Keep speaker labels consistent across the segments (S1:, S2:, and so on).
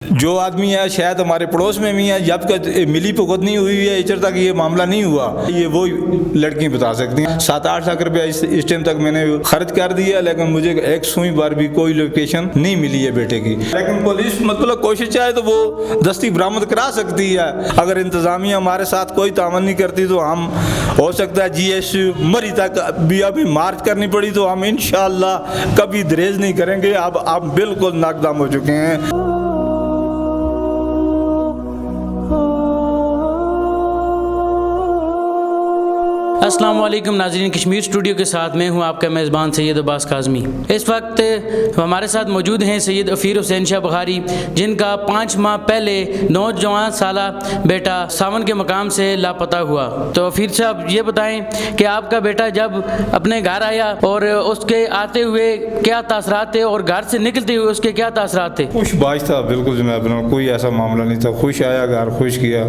S1: जो आदमी है शायद हमारे पड़ोस में भी है, जब तक मिली भुगत नहीं हुई है इधर तक ये मामला नहीं हुआ, ये वो लड़की बता सकती हैं। 7-8 लाख रुपया इस टाइम तक मैंने खर्च कर दिया, लेकिन मुझे एक सुई बार भी कोई लोकेशन नहीं मिली है बेटे की। लेकिन पुलिस मतलब कोशिश चाहे तो वो दस्ती बरामद करा सकती है। अगर इंतजामिया हमारे साथ कोई तामन नहीं करती तो हम हो सकता है GS मरी तक भी अभी मार्च करनी पड़ी तो हम इंशाअल्लाह कभी दरेज नहीं करेंगे। अब आप बिल्कुल नाकाम हो चुके हैं।
S2: अस्सलाम वालेकुम नाज़रीन, कश्मीर स्टूडियो के साथ मैं हूं आपका मेज़बान सैयद अब्बास काज़मी। इस वक्त हमारे साथ मौजूद हैं सैयद अफ़ीर हुसैन शाह बुखारी, जिनका 5 माह पहले नौजवान साला बेटा सावन के मकाम से लापता हुआ। तो अफ़ीर साहब ये बताएं कि आपका बेटा जब अपने घर आया और उसके आते हुए क्या तासरात थे और घर से निकलते हुए उसके क्या तासरात थे?
S1: खुश बाज था बिल्कुल जनाब, कोई ऐसा मामला नहीं था। खुश आया, घर खुश किया।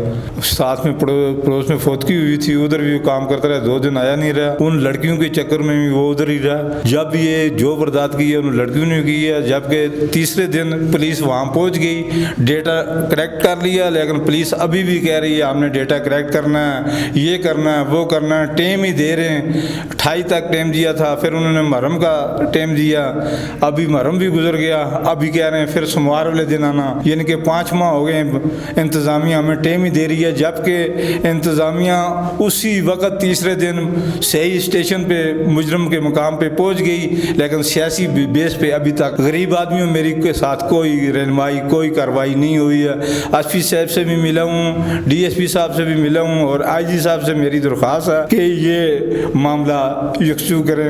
S1: साथ में पड़ोस में फौतगी हुई थी, उधर भी काम करता रहा, 2 दिन आया नहीं रहा। उन लड़कियों के चक्कर में भी वो उधर ही रहा। जब ये जो बर्दाश्त की है उन लड़कियों ने की है। जबकि तीसरे दिन पुलिस वहाँ पहुँच गई, डेटा करेक्ट कर लिया, लेकिन पुलिस अभी भी कह रही है हमने डेटा करेक्ट करना है, ये करना है, वो करना है। टाइम ही दे रहे हैं, 28 तक टाइम दिया था, फिर उन्होंने मुहर्रम का टाइम दिया, अभी मुहर्रम भी गुजर गया, अभी कह रहे हैं फिर सोमवार वाले दिन आना। यानी कि 5 माह हो गए इंतज़ामिया हमें टाइम ही दे रही है, जबकि इंतज़ामिया उसी वक्त तीसरे दिन सही स्टेशन पे मुजरम के मकाम पे पहुंच गई, लेकिन सियासी बेस पे अभी तक गरीब आदमियों मेरी के साथ कोई रहनुमाई, कोई कार्रवाई नहीं हुई है। एसपी साहब से भी मिला हूँ, DSP साहब से भी मिला हूँ और IG साहब से मेरी दरख्वास्त है कि ये मामला यकसू करें।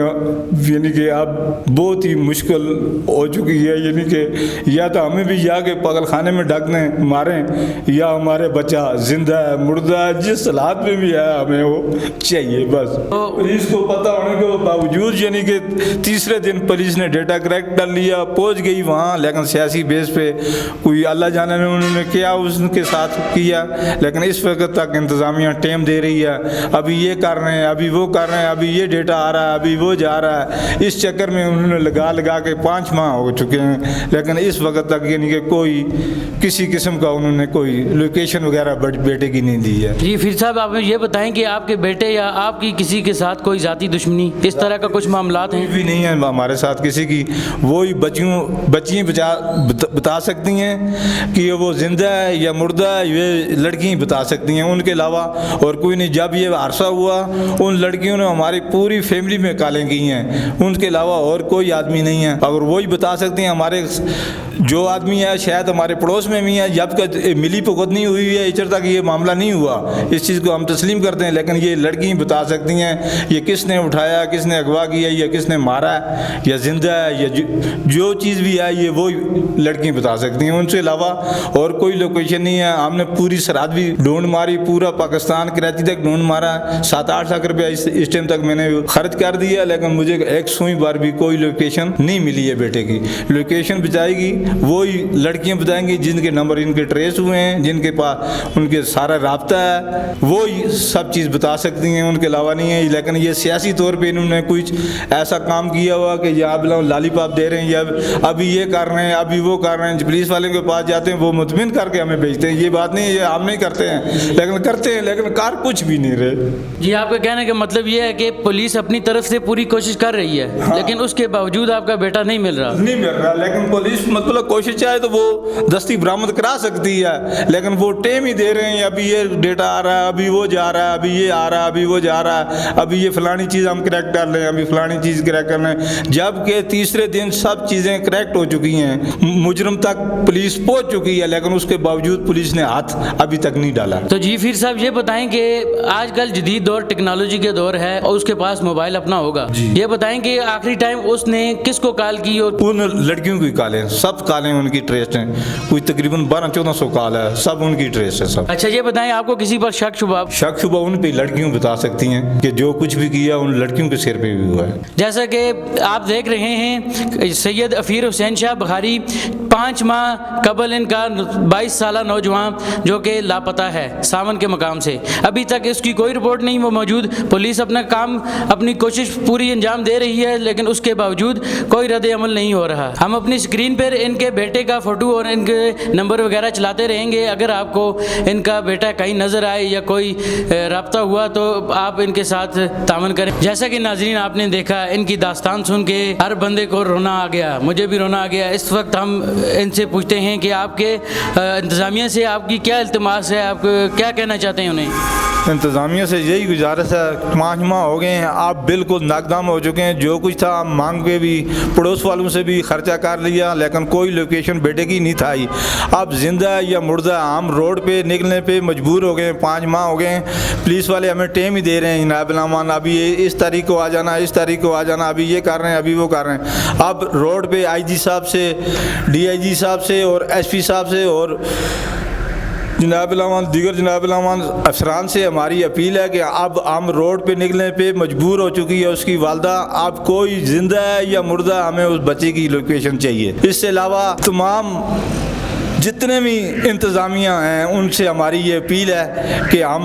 S1: यानी कि अब बहुत ही मुश्किल हो चुकी है, यानी कि या तो हमें भी जाके पागल खाने में ढक दें मारें, या हमारे बच्चा जिंदा है मुर्दा है जिस हालात में भी है हमें वो चाहिए बस। पुलिस को पता होने के बावजूद यानी कि तीसरे दिन पुलिस ने डेटा करेक्ट कर लिया, पहुंच गई वहाँ, लेकिन सियासी बेस पे कोई अल्लाह जाने में उन्होंने क्या उसके साथ किया। लेकिन इस वक्त तक इंतज़ामिया टाइम दे रही है, अभी ये कर रहे हैं, अभी वो कर रहे हैं, अभी ये डेटा आ रहा है, अभी वो जा रहा है। इस चक्कर में उन्होंने लगा के 5 माह हो चुके हैं, लेकिन इस वक्त तक यानी कि कोई किसी किस्म का उन्होंने कोई लोकेशन वगैरह बेटे की नहीं दी है।
S2: जी फिर साहब, आप ये बताएं कि आपके बेटे या आपकी किसी के साथ कोई जाती दुश्मनी इस तरह का कुछ मामलात हैं?
S1: भी नहीं है हमारे साथ किसी की। वही बच्चियाँ बता सकती हैं कि वो जिंदा है या मुर्दा है, ये लड़कियाँ बता सकती हैं, उनके अलावा और कोई नहीं। जब ये हादसा हुआ उन लड़कियों ने हमारी पूरी फैमिली में कालें की हैं, उनके अलावा और कोई आदमी नहीं है। अगर वही बता सकती हैं, हमारे जो आदमी है शायद हमारे पड़ोस में भी है, जब तक मिली भुगत नहीं हुई है इधर तक ये मामला नहीं हुआ, इस चीज़ को हम तस्लीम करते हैं। लेकिन ये लड़की बता सकती हैं ये किसने उठाया, किसने अगवा किया, या किसने मारा है, या जिंदा है, या जो चीज़ भी है ये वो लड़की बता सकती हैं। उनसे अलावा और कोई लोकेशन नहीं है। हमने पूरी सरहद भी ढूंढ मारी, पूरा पाकिस्तान कराची तक ढूंढ मारा। 7-8 लाख रुपया इस टाइम तक मैंने खर्च कर दिया, लेकिन मुझे एक सुई बार भी कोई लोकेशन नहीं मिली है बेटे की। लोकेशन बताएगी वही लड़कियां बताएंगी जिनके नंबर इनके ट्रेस हुए हैं, जिनके पास उनके सारा राब्ता है, वो सब चीज़ बता सकती हैं, उनके अलावा नहीं है। लेकिन ये सियासी तौर पे इन्होंने कुछ ऐसा काम किया हुआ कि या लालीपॉप दे रहे हैं, या अभी ये कर रहे हैं, अभी वो कर रहे हैं। पुलिस वाले के पास जाते हैं वो मुतमिन करके हमें भेजते हैं। ये बात नहीं है, ये हम नहीं करते हैं, लेकिन करते हैं, लेकिन कार कुछ भी नहीं रहे।
S2: जी, आपका कहने का मतलब ये है कि पुलिस अपनी तरफ से पूरी कोशिश कर रही है,
S1: हाँ।
S2: लेकिन उसके बावजूद आपका बेटा नहीं मिल रहा।
S1: लेकिन पुलिस मतलब कोशिश चाहे तो वो दस्ती बरामद करा सकती है, लेकिन वो टाइम ही दे रहे हैं, अभी ये डेटा आ रहा है, अभी वो जा रहा है, अभी ये आ रहा है, अभी वो जा रहा है, अभी ये फलानी चीज़ हम करेक्ट कर रहे हैं, अभी फलानी चीज़ करेक्ट कर रहे हैं। जबकि तीसरे दिन सब चीज़ें करेक्ट हो चुकी हैं, मुजरम तक पुलिस पहुंच चुकी है, लेकिन उसके बावजूद पुलिस ने हाथ अभी तक नहीं डाला।
S2: तो जी फिर साहब ये बताएं कि आजकल जदीद दौर टेक्नोलॉजी के दौर है और उसके पास मोबाइल अपना होगा, ये बताएं कि आखिरी टाइम उसने किसको कॉल की? और
S1: उन लड़कियों की कॉलें, सब कॉलें उनकी ट्रेस हैं, कोई तकरीबन 1200-1400 कॉल है, सब उनकी ट्रेस है सब।
S2: अच्छा ये बताएं, आपको किसी पर शक शुबा
S1: उन पे लड़कियों बता सकती हैं कि जो कुछ भी किया उन लड़कियों के सिर पे भी हुआ है।
S2: जैसा कि आप देख रहे हैं सैयद अफ़ीर हुसैन शाह बुखारी 5 माह कबल इनका 22 साला नौजवान जो कि लापता है सावन के मकाम से, अभी तक इसकी कोई रिपोर्ट नहीं मौजूद। पुलिस अपना काम अपनी कोशिश पूरी अंजाम दे रही है, लेकिन उसके बावजूद कोई रद्द अमल नहीं हो रहा। हम अपनी स्क्रीन पर इनके बेटे का फ़ोटो और इनके नंबर वगैरह चलाते रहेंगे। अगर आपको इनका बेटा कहीं नज़र आए या कोई रब्ता हुआ तो आप इनके साथ तामन करें। जैसा कि नाज़रीन आपने देखा, इनकी दास्तान सुन के हर बंदे को रोना आ गया, मुझे भी रोना आ गया। इस वक्त हम इनसे पूछते हैं कि आपके इंतज़ामिया से आपकी क्या इल्तिमास है, आप क्या कहना चाहते हैं उन्हें?
S1: इंतज़ामिया से यही गुजारिश है, 5 माह हो गए हैं, आप बिल्कुल नाकदाम हो चुके हैं। जो कुछ था मांग के भी, पड़ोस वालों से भी खर्चा कर लिया, लेकिन कोई लोकेशन बेटे की नहीं था। अब जिंदा या मुर्दा हम रोड पे निकलने पे मजबूर हो गए। 5 माह हो गए, पुलिस वाले हमें टेम ही दे रहे हैं, जनाब अमान अभी इस तारीख को आ जाना, इस तारीख को आ जाना, अभी ये कर रहे हैं, अभी वो कर रहे हैं। अब रोड पे IG साहब से, DIG साहब से और SP साहब से और जनाब दीगर जनाब अफसरान से हमारी अपील है कि अब हम रोड पे निकलने पे मजबूर हो चुकी है उसकी वालदा। अब कोई जिंदा है या मुर्दा, हमें उस बच्चे की लोकेशन चाहिए। इससे अलावा तमाम जितने भी इंतज़ामिया हैं उनसे हमारी ये अपील है कि हम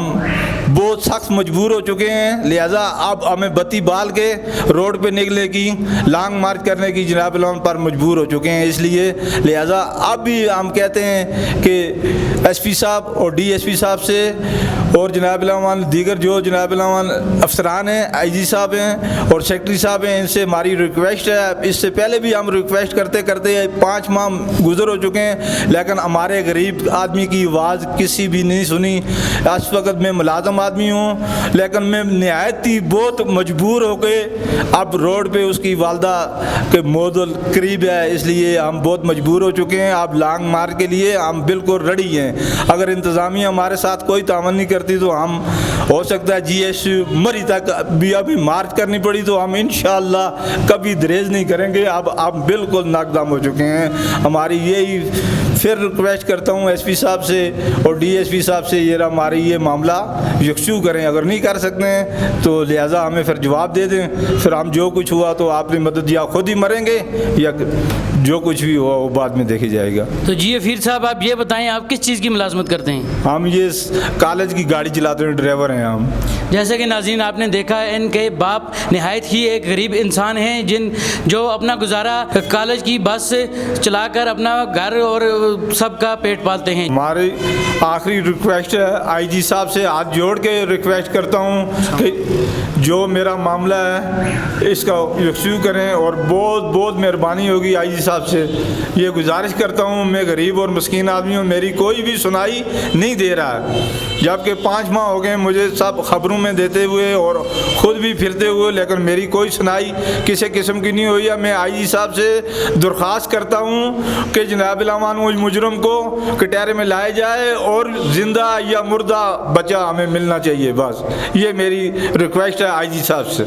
S1: बहुत सख्त मजबूर हो चुके हैं, लिहाजा अब हमें बत्ती बाल के रोड पे निकलने की, लॉन्ग मार्च करने की जनाब पर मजबूर हो चुके हैं। इसलिए लिहाजा अब भी हम कहते हैं कि SP साहब और DSP साहब से और जनाब दीगर जो जनाब अफसरान हैं, IG साहब हैं और सेक्रेटरी साहब हैं, इनसे हमारी रिक्वेस्ट है। इससे पहले भी हम रिक्वेस्ट करते करते 5 माह गुजर हो चुके हैं, लेकिन हमारे गरीब आदमी की आवाज़ किसी भी नहीं सुनी। इस वक्त मैं मुलाजम आदमी हूँ, लेकिन मैं नहायत ही बहुत मजबूर हो के अब रोड पे उसकी वालदा के मौदुल करीब है, इसलिए हम बहुत मजबूर हो चुके हैं। अब लॉन्ग मार्च के लिए हम बिल्कुल रेडी हैं। अगर इंतज़ामिया हमारे साथ कोई तामन नहीं करती तो हम हो सकता है GS मरी तक भी अभी मार्च करनी पड़ी, तो हम इंशाअल्लाह कभी दरेज नहीं करेंगे। अब आप बिल्कुल नाकदाम हो चुके हैं। हमारी यही फिर रिक्वेस्ट करता हूँ SP साहब से और DSP साहब से, ये हमारी ये मामला यकसू करें। अगर नहीं कर सकते हैं तो लिहाजा हमें फिर जवाब दे दें, फिर हम जो कुछ हुआ तो आपने मदद, या खुद ही मरेंगे या जो कुछ भी हुआ वो बाद में देखी जाएगा।
S2: तो जी अफीर साहब, आप ये बताएं आप किस चीज़ की मुलाजमत करते हैं?
S1: हम ये कॉलेज की गाड़ी चलाते हैं, ड्राइवर हैं हम।
S2: जैसे कि नाज़रीन आपने देखा, इनके बाप नहायत ही एक गरीब इंसान हैं जो अपना गुजारा कॉलेज की बस चलाकर अपना घर और सबका पेट पालते हैं।
S1: हमारी आखिरी रिक्वेस्ट है, IG साहब से हाथ जोड़ के रिक्वेस्ट करता हूँ कि जो मेरा मामला है इसका यकसू करें, और बहुत बहुत मेहरबानी होगी IG साहब से। ये गुजारिश करता हूँ, मैं गरीब और मस्कीन आदमी हूँ, मेरी कोई भी सुनाई नहीं दे रहा है, जबकि 5 माह हो गए मुझे सब खबरों में देते हुए और ख़ुद भी फिरते हुए, लेकिन मेरी कोई सुनाई किसी किस्म की नहीं हुई है। मैं IG साहब से दरख्वास्त करता हूँ कि जनाब उस मुजरम को कटहरे में लाया जाए और ज़िंदा या मुर्दा बच्चा हमें मिलना चाहिए। बस ये मेरी रिक्वेस्ट है IG साहब से।